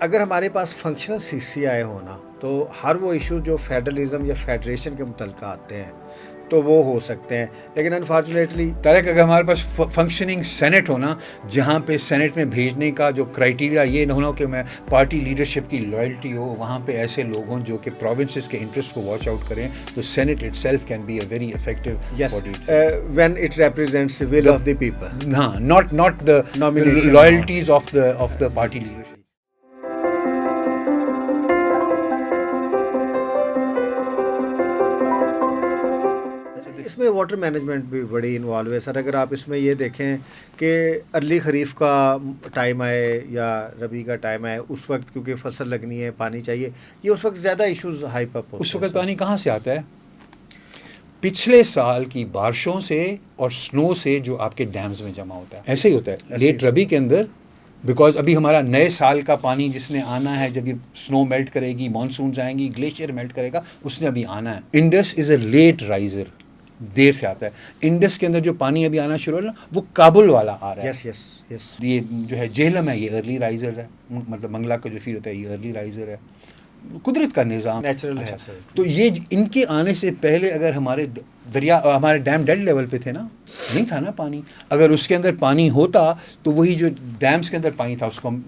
اگر ہمارے پاس فنکشنل سی سی آئی ہونا تو ہر وہ ایشو جو فیڈرلزم یا فیڈریشن کے متعلقہ آتے ہیں تو وہ ہو سکتے ہیں، لیکن انفارچونیٹلی طارق اگر ہمارے پاس فنکشننگ سینٹ ہونا جہاں پہ سینٹ میں بھیجنے کا جو کرائٹیریا یہ نہ ہونا کہ میں پارٹی لیڈرشپ کی لائلٹی ہو، وہاں پہ ایسے لوگ ہوں جو کہ پروونسز کے انٹرسٹ کو واچ آؤٹ کریں، تو senate itself can be a very effective body when it represents the will of the people, ہاں، not the loyalties of the party leadership. اس میں واٹر مینجمنٹ بھی بڑی انوالو ہے سر. اگر آپ اس میں یہ دیکھیں کہ ارلی خریف کا ٹائم آئے یا ربیع کا ٹائم آئے، اس وقت کیونکہ فصل لگنی ہے، پانی چاہیے، یہ اس وقت زیادہ ایشوز ہائپ اپ ہوتے ہیں. اس وقت پانی کہاں سے آتا ہے؟ پچھلے سال کی بارشوں سے اور سنو سے جو آپ کے ڈیمز میں جمع ہوتا ہے. ایسے ہی ہوتا ہے لیٹ ربی کے اندر، بیکاز ابھی ہمارا نئے سال کا پانی جس نے آنا ہے، جب یہ سنو میلٹ کرے گی، مانسونز آئیں گی، گلیشیئر میلٹ کرے گا، اس نے ابھی آنا ہے. انڈس از اے لیٹ رائزر، دیر سے آتا ہے. انڈس کے اندر جو پانی ابھی آنا شروع ہو رہا ہے وہ کابل والا آ رہا ہے. یس یس یس. یہ جو ہے جہلم ہے، یہ ارلی رائزر ہے، مطلب منگلا کا جو فیل ہوتا ہے یہ ارلی رائزر ہے. قدرت کا نظام نیچرل ہے سر. تو یہ ان کے آنے سے پہلے اگر ہمارے دریا، ہمارے ڈیم ڈیڈ لیول پہ تھے نا، نہیں تھا نا پانی. اگر اس کے اندر پانی ہوتا تو وہی جو ڈیمز کے اندر پانی تھا اس کو ہم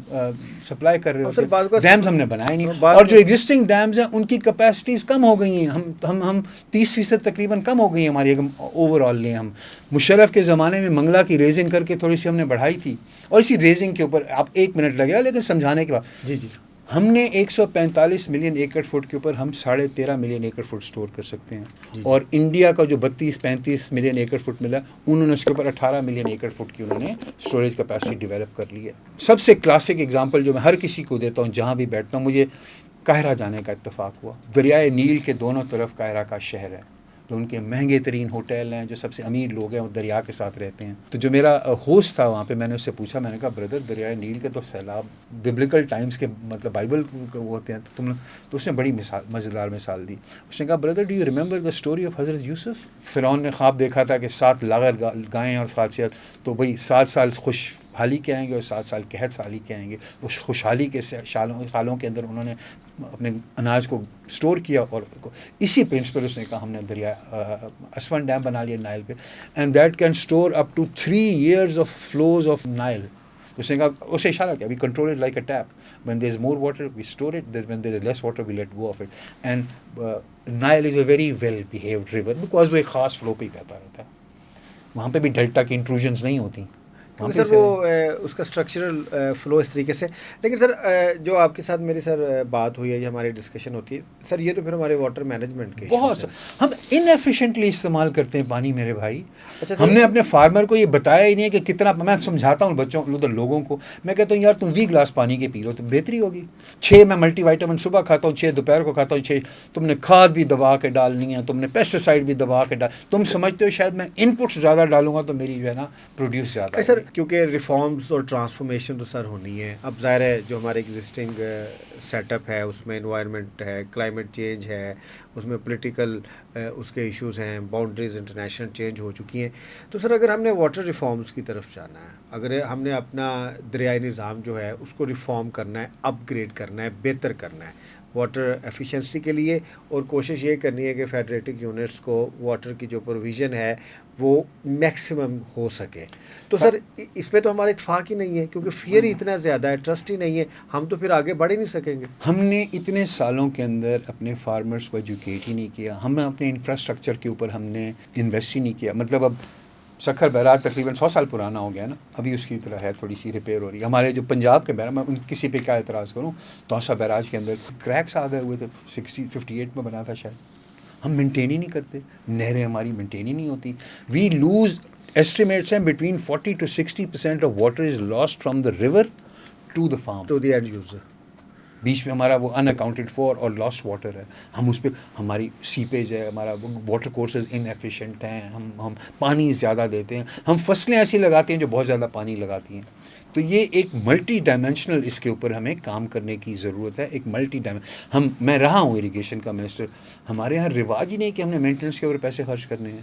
سپلائی کر رہے ہوتے. ڈیمز ہم نے بنائے نہیں، اور جو ایگزسٹنگ ڈیمز ہیں ان کی کیپیسٹیز کم ہو گئی ہیں. ہم 30% تقریباً کم ہو گئی ہیں ہماری. اوور آل لیں ہم، مشرف کے زمانے میں منگلا کی ریزنگ کر کے تھوڑی سی ہم نے بڑھائی تھی، اور اسی ریزنگ کے اوپر آپ 1 منٹ لگے گا لیکن سمجھانے کے بعد. جی جی. ہم نے 145 ملین ایکڑ فٹ کے اوپر ہم 13.5 ملین ایکڑ فٹ سٹور کر سکتے ہیں. اور انڈیا کا جو 32-35 ملین ایکڑ فٹ ملا، انہوں نے اس کے اوپر 18 ملین ایکڑ فٹ کی انہوں نے اسٹوریج کیپیسٹی ڈیولپ کر لی ہے. سب سے کلاسک ایگزامپل جو میں ہر کسی کو دیتا ہوں جہاں بھی بیٹھتا ہوں، مجھے قاہرہ جانے کا اتفاق ہوا. دریائے نیل کے دونوں طرف قاہرہ کا شہر ہے، جو ان کے مہنگے ترین ہوٹل ہیں، جو سب سے امیر لوگ ہیں وہ دریا کے ساتھ رہتے ہیں. تو جو میرا ہوسٹ تھا وہاں پہ، میں نے اس سے پوچھا، میں نے کہا بردر دریائے نیل کے تو سیلاب ببلیکل ٹائمز کے، مطلب بائبل ہوتے ہیں، تو اس نے بڑی مزیدار مثال دی. اس نے کہا brother do you remember the story of حضرت یوسف؟ فرعون نے خواب دیکھا تھا کہ 7 لاغر گائیں اور 7 سیاد، تو بھائی 7 سال خوشحالی کے آئیں گے اور 7 سال قحط سالی کے آئیں گے. اس خوشحالی کے سالوں کے اندر انہوں نے اپنے اناج کو اسٹور کیا، اور اسی پرنسپل اس نے کہا ہم نے دریا اسون ڈیم بنا لیا نائل پہ، and that can store up to 3 years of flows of Nile. اس نے کہا، اسے اشارہ کیا، we control it like a tap, when there is more water we store it, when there is less water we let go of it. And Nile is a very well behaved river, because وہ ایک خاص flu پہ ہی بہتا رہتا ہے. وہاں پہ بھی ڈیلٹا کی انٹروژنز نہیں ہوتی سر، وہ اس کا اسٹرکچرل فلو اس طریقے سے. لیکن سر جو آپ کے ساتھ میری سر بات ہوئی ہے یا ہماری ڈسکشن ہوتی ہے سر، یہ تو پھر ہمارے واٹر مینجمنٹ کے بہت ہم انیفیشینٹلی استعمال کرتے ہیں پانی میرے بھائی. ہم نے اپنے فارمر کو یہ بتایا ہی نہیں ہے کہ کتنا. میں سمجھاتا ہوں بچوں ادھر لوگوں کو، میں کہتا ہوں یار تم 20 گلاس پانی کے پی لو تو بہتری ہوگی. 6 میں ملٹی وائٹامن صبح کھاتا ہوں، 6 دوپہر کو کھاتا ہوں، 6 تم نے کھاد بھی دبا کے ڈالنی ہے، تم نے پیسٹیسائڈ بھی دبا کے تم سمجھتے ہو شاید میں ان پٹس زیادہ ڈالوں گا تو میری جو ہے نا پروڈیوس زیادہ. سر کیونکہ ریفارمز اور ٹرانسفارمیشن تو سر ہونی ہے. اب ظاہر ہے جو ہمارے ایگزسٹنگ سیٹ اپ ہے اس میں انوائرمنٹ ہے، کلائمیٹ چینج ہے، اس میں پولیٹیکل اس کے ایشوز ہیں، باؤنڈریز انٹرنیشنل چینج ہو چکی ہیں. تو سر اگر ہم نے واٹر ریفارمز کی طرف جانا ہے، اگر ہم نے اپنا دریائی نظام جو ہے اس کو ریفارم کرنا ہے، اپ گریڈ کرنا ہے، بہتر کرنا ہے واٹر ایفیشنسی کے لیے، اور کوشش یہ کرنی ہے کہ فیڈریٹک یونٹس کو واٹر کی جو پروویژن ہے وہ میکسیمم ہو سکے، تو سر اس پہ تو ہمارا اتفاق ہی نہیں ہے، کیونکہ فیئر ہی اتنا زیادہ ہے، ٹرسٹ ہی نہیں ہے. ہم تو پھر آگے بڑھ ہی نہیں سکیں گے. ہم نے اتنے سالوں کے اندر اپنے فارمرز کو ایجوکیٹ ہی نہیں کیا. ہم نے اپنے انفراسٹرکچر کے اوپر ہم نے انویسٹ ہی نہیں کیا. مطلب اب سکھر بیراج تقریباً 100 سال پرانا ہو گیا نا، ابھی اس کی طرح ہے تھوڑی سی ریپیئر ہو رہی ہے. ہمارے جو پنجاب کے بیراج، میں کسی پہ کیا اعتراض کروں، توسا بیراج کے اندر کریکس آ گئے ہوئے تھے، 58 میں بنا تھا شاید. ہم مینٹین ہی نہیں کرتے، نہریں ہماری مینٹین ہی نہیں ہوتی. وی لوز ایسٹیمیٹس ہیں between 40 to 60% of water is lost from the river to the farm, to the end user. بیچ میں ہمارا وہ ان اکاؤنٹڈ فور اور لاسٹ واٹر ہے. ہم اس پہ ہماری سیپیج ہے، ہمارا واٹر کورسز ان ایفیشینٹ ہیں، ہم پانی زیادہ دیتے ہیں، ہم فصلیں ایسی لگاتے ہیں جو بہت زیادہ پانی لگاتی ہیں. تو یہ ایک ملٹی ڈائمینشنل اس کے اوپر ہمیں کام کرنے کی ضرورت ہے. ایک ملٹی میں رہا ہوں اریگیشن کا منسٹر، ہمارے یہاں رواج ہی نہیں کہ ہم نے مینٹیننس کے اوپر پیسے خرچ کرنے ہیں.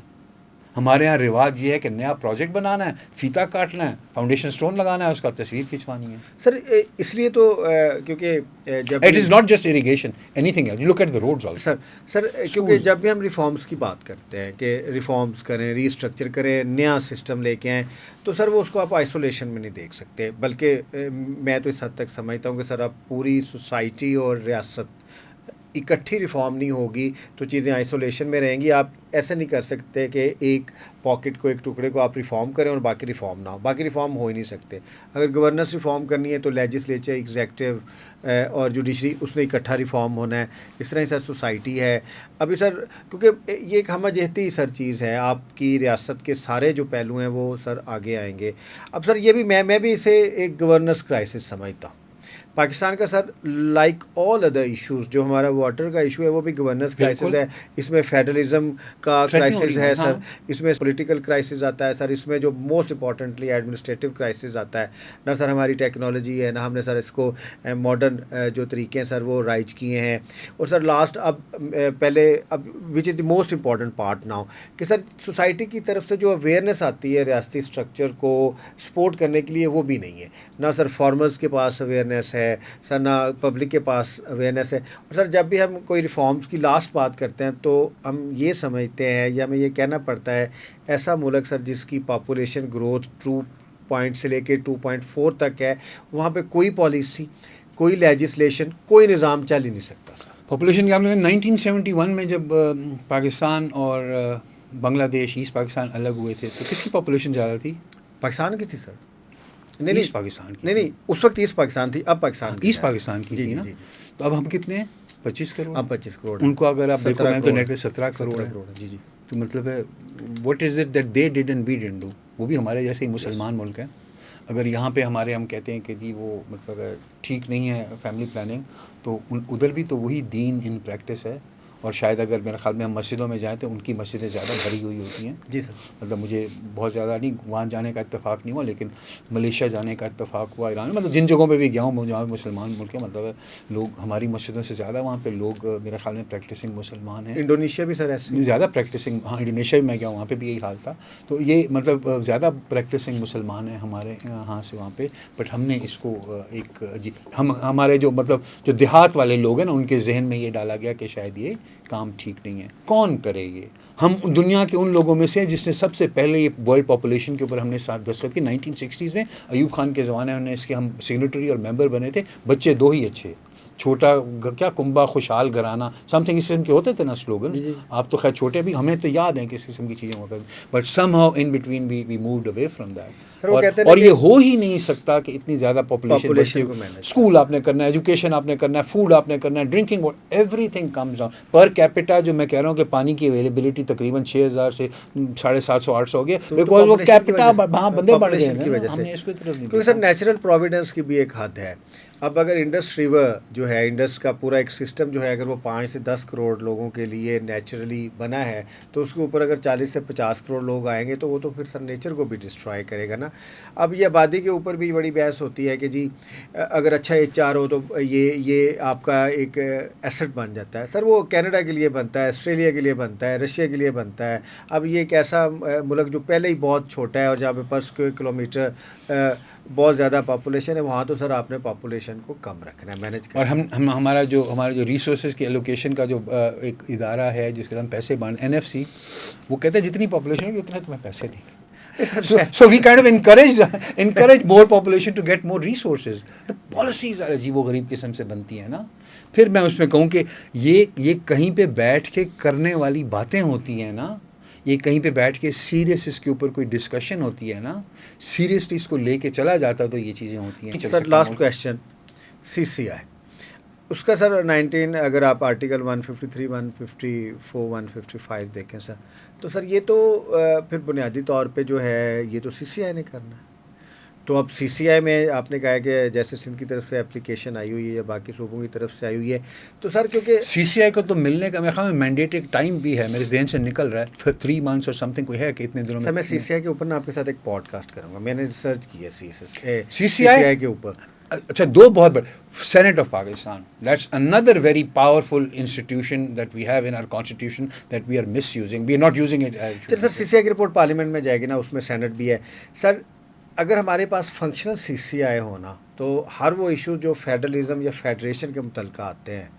ہمارے یہاں رواج یہ ہے کہ نیا پروجیکٹ بنانا ہے، فیتا کاٹنا ہے، فاؤنڈیشن سٹون لگانا ہے، اس کا تصویر کھنچوانی ہے. سر اس لیے تو کیونکہ جب it is not just irrigation, anything else. You look at the roads also. Sir کیونکہ جب بھی ہم ریفارمز کی بات کرتے ہیں کہ ریفارمز کریں، ری اسٹرکچر کریں، نیا سسٹم لے کے آئیں، تو سر وہ اس کو آپ آئسولیشن میں نہیں دیکھ سکتے، بلکہ میں تو اس حد تک سمجھتا ہوں کہ سر آپ پوری سوسائٹی اور ریاست اکٹھی ریفارم نہیں ہوگی تو چیزیں آئسولیشن میں رہیں گی. آپ ایسا نہیں کر سکتے کہ ایک پاکٹ کو، ایک ٹکڑے کو آپ ریفارم کریں اور باقی ریفارم نہ ہو. باقی ریفارم ہو ہی نہیں سکتے. اگر گورننس ریفارم کرنی ہے تو لیجسلیچر، ایگزیکٹو اور جوڈیشری اس میں اکٹھا ریفارم ہونا ہے. اس طرح ہی سر سوسائٹی ہے. ابھی سر کیونکہ یہ ایک ہمہ جہتی سر چیز ہے، آپ کی ریاست کے سارے جو پہلو ہیں وہ سر آگے آئیں گے. اب سر یہ بھی میں بھی اسے ایک گورننس کرائسس سمجھتا ہوں. پاکستان کا sir like all other issues, جو ہمارا واٹر کا ایشو ہے وہ بھی گورننس کرائسس ہے. اس میں فیڈرلزم کا کرائسس ہے سر، اس میں پولیٹیکل کرائسس آتا ہے سر، اس میں جو موسٹ امپورٹنٹلی ایڈمنسٹریٹو کرائسس آتا ہے. نہ سر ہماری ٹیکنالوجی ہے، نہ ہم نے سر اس کو ماڈرن جو طریقے ہیں سر وہ رائج کیے ہیں. اور sir last up which is the most important part now کہ سر سوسائٹی کی طرف سے جو اویئرنیس آتی ہے ریاستی اسٹرکچر کو سپورٹ کرنے کے لیے وہ بھی نہیں ہے. نہ سر فارمرز کے پاس اویئرنیس ہے سر، نہ پبلک کے پاس اویئرنیس ہے. اور سر جب بھی ہم کوئی ریفارمز کی لاسٹ بات کرتے ہیں تو ہم یہ سمجھتے ہیں یا ہمیں یہ کہنا پڑتا ہے ایسا ملک سر جس کی پاپولیشن گروتھ 2 سے لے کے 2.4 تک ہے، وہاں پہ کوئی پالیسی، کوئی لیجسلیشن، کوئی نظام چل ہی نہیں سکتا سر. پاپولیشن کے معاملے میں 1971 میں جب پاکستان اور بنگلہ دیش، ایسٹ پاکستان الگ ہوئے تھے تو کس کی پاپولیشن زیادہ تھی؟ پاکستان کی تھی سر. ایسٹ پاکستان کی. نہیں اس وقت ایسٹ پاکستان تھی، اب پاکستان ایسٹ پاکستان کی تھی نا. تو اب ہم کتنے ہیں؟ 25 کروڑ. اب 25 کروڑ. ان کو اگر آپ دیکھو میں تو نیٹ پہ 17 کروڑ ہے. جی جی. تو مطلب ہے what is it that they did and we didn't do. وہ بھی ہمارے جیسے ہی مسلمان ملک ہیں. اگر یہاں پہ ہمارے ہم کہتے ہیں کہ جی وہ مطلب ٹھیک نہیں ہے فیملی پلاننگ، تو ادھر بھی تو وہی دین ان پریکٹس ہے. اور شاید اگر میرے خیال میں ہم مسجدوں میں جائیں تو ان کی مسجدیں زیادہ بھری ہوئی ہوتی ہیں. جی سر. مطلب مجھے بہت زیادہ نہیں وہاں جانے کا اتفاق نہیں ہوا، لیکن ملیشیا جانے کا اتفاق ہوا، ایران، مطلب جن جگہوں پہ بھی گیا ہوں جہاں مسلمان ملک ہے، مطلب لوگ ہماری مسجدوں سے زیادہ وہاں پہ لوگ میرے خیال میں پریکٹسنگ مسلمان ہیں. انڈونیشیا بھی سر ایسے زیادہ پریکٹسنگ، ہاں انڈونیشیا بھی میں گیا ہوں، وہاں پہ بھی یہی حال تھا. تو یہ مطلب زیادہ پریکٹسنگ مسلمان ہیں ہمارے یہاں سے وہاں پہ. بٹ ہم نے اس کو ایک ہمارے جو مطلب جو دیہات والے لوگ ہیں نا، ان کے ذہن میں یہ ڈالا گیا کہ شاید یہ کام ٹھیک نہیں ہے. کون کرے یہ؟ ہم دنیا کے ان لوگوں میں سے جس نے سب سے پہلے یہ ورلڈ پاپولیشن کے اوپر ہم نے ساتھ دستخط کی 1960s میں. ایوب خان کے زمانے میں اس کے ہم سگنیٹری اور ممبر بنے تھے. بچے 2 ہی اچھے، چھوٹا کیا کنبا خوشحال گھرانہ، سم تھنگ اس قسم کے ہوتے تھے نا سلوگن. آپ تو خیر چھوٹے بھی، ہمیں تو یاد ہیں کس قسم کی چیزیں ہوتا تھیں. But somehow in between we moved away from that. اور یہ ہو ہی نہیں سکتا کہ اتنی زیادہ پاپولیشن کو اسکول آپ نے کرنا ہے، ایجوکیشن آپ نے کرنا ہے، فوڈ آپ نے کرنا ہے، drinking, every thing comes down. Per capita جو میں کہہ رہا ہوں کہ پانی کی اویلیبلٹی تقریباً 6000 سے 750-800 ہو گیا، بیکاز وہ کیپٹا وہاں بندے بڑھ گئے ہیں. ہم نے اس کو طرف نہیں کیونکہ سر نیچرل پروویڈنس کی بھی ایک حد ہے. اب اگر انڈس ریور جو ہے، انڈس کا پورا ایک سسٹم جو ہے، اگر وہ 5 سے 10 کروڑ لوگوں کے لیے نیچرلی بنا ہے تو اس کے اوپر اگر 40 سے 50 کروڑ لوگ آئیں گے تو وہ تو پھر سر نیچر کو بھی ڈسٹرائے کرے گا نا. اب یہ آبادی کے اوپر بھی بڑی بحث ہوتی ہے کہ جی اگر اچھا HR ہو تو یہ آپ کا ایک ایسٹ بن جاتا ہے. سر وہ کینیڈا کے لیے بنتا ہے، آسٹریلیا کے لیے بنتا ہے، رشیا کے لیے بنتا ہے. اب یہ ایک ایسا ملک جو پہلے ہی بہت چھوٹا ہے اور جہاں پہ پر اسکوائر کلومیٹر بہت زیادہ پاپولیشن ہے، وہاں تو سر آپ نے پاپولیشن کو کم رکھنا ہے، مینیج کرنا. اور ہمارا جو ریسورسز کی ایلوکیشن کا جو ایک ادارہ ہے جس کے ہم پیسے بانٹ، NFC، وہ کہتے ہیں جتنی پاپولیشن ہوگی اتنے تمہیں پیسے دیں گے. So we kind of encourage more population to get more resources. The policies are عجیب و غریب قسم سے بنتی ہیں نا. پھر میں اس میں کہوں کہ یہ کہیں پہ بیٹھ کے کرنے والی باتیں ہوتی ہیں نا، یہ کہیں پہ بیٹھ کے سیریس اس کے اوپر کوئی ڈسکشن ہوتی ہے نا، سیریسلی اس کو لے کے چلا جاتا تو یہ چیزیں ہوتی ہیں. سر لاسٹ کویشچن CCI اس کا سر اگر آپ آرٹیکل 153 154 155 دیکھیں سر، تو سر یہ تو پھر بنیادی طور پہ جو ہے یہ تو CCI نے کرنا ہے. تو اب سی سی آئی میں آپ نے کہا کہ جیسے سندھ کی طرف سے اپلیکیشن آئی ہوئی ہے یا باقی صوبوں کی طرف سے آئی ہوئی ہے، تو سر کیونکہ سی سی آئی کو تو ملنے کا میرے خیال میں مینڈیٹ ایک ٹائم بھی ہے، میرے ذہن سے نکل رہا ہے 3 months اور سم تھنگ کوئی ہے کہ اتنے دنوں سر میں میں سی سی آئی کے اوپر نا آپ کے ساتھ ایک پوڈ کاسٹ کروں گا، میں نے ریسرچ کی ہے سی سی CCI آئی کے اوپر. اچھا دو بہت بڑے سینٹ آف پاکستان دیٹس اندر very powerful institution that we have in our constitution that we are misusing we are not using it. چل سر سی سی آئی کی رپورٹ پارلیمنٹ میں جائے گی نا، اس میں سینٹ بھی ہے سر. اگر ہمارے پاس فنکشنل سی سی آئی ہونا تو ہر وہ ایشو جو فیڈرلزم یا فیڈریشن کے متعلقہ آتے ہیں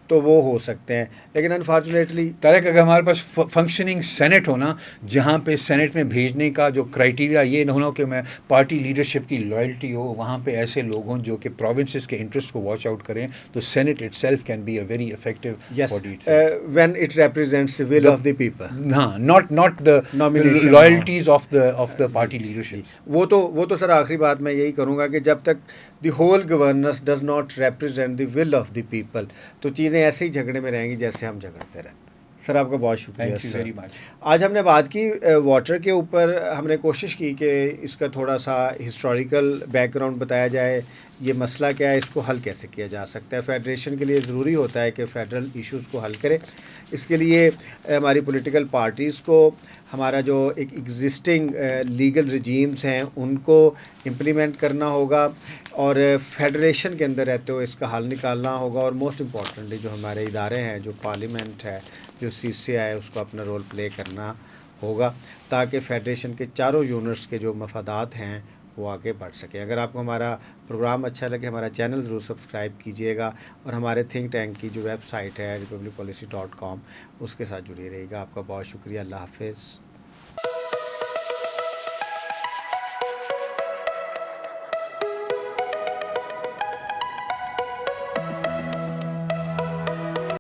تو وہ ہو سکتے ہیں، لیکن انفارچونیٹلی طارق اگر ہمارے پاس فنکشننگ سینٹ ہونا جہاں پہ سینٹ میں بھیجنے کا جو کرائٹیریا یہ نہ ہونا کہ میں پارٹی لیڈرشپ کی لائلٹی ہو، وہاں پہ ایسے لوگ ہوں جو کہ پروونسز کے انٹرسٹ کو واچ آؤٹ کریں، تو senate itself can be a very effective body. When it represents the will of the people, ہاں not the Nomination loyalties of the party leadership. وہ تو سر آخری بات میں یہی کروں گا کہ جب تک the whole governance does not represent the will of the people تو چیزیں ایسے ہی جھگڑے میں رہیں گی جیسے ہم جھگڑتے رہتے ہیں. سر آپ کا بہت شکریہ. Thank you very much. آج ہم نے بات کی واٹر کے اوپر، ہم نے کوشش کی کہ اس کا تھوڑا سا ہسٹوریکل بیک گراؤنڈ بتایا جائے، یہ مسئلہ کیا ہے، اس کو حل کیسے کیا جا سکتا ہے. فیڈریشن کے لیے ضروری ہوتا ہے کہ فیڈرل ایشوز کو حل کرے. اس کے لیے ہماری پولیٹیکل پارٹیز کو ہمارا جو ایک ایگزسٹنگ لیگل رجیمز ہیں ان کو امپلیمنٹ کرنا ہوگا، اور فیڈریشن کے اندر رہتے ہوئے اس کا حل نکالنا ہوگا، اور موسٹ امپورٹنٹلی جو ہمارے ادارے ہیں، جو پارلیمنٹ ہے، جو سی سی آئی ہے، اس کو اپنا رول پلے کرنا ہوگا تاکہ فیڈریشن کے چاروں یونٹس کے جو مفادات ہیں وہ آگے بڑھ سکیں. اگر آپ کو ہمارا پروگرام اچھا لگے ہمارا چینل ضرور سبسکرائب کیجیے گا، اور ہمارے تھنک ٹینک کی جو ویب سائٹ ہے republicpolicy.com اس کے ساتھ جڑے رہیے گا. آپ کا بہت شکریہ. اللہ حافظ.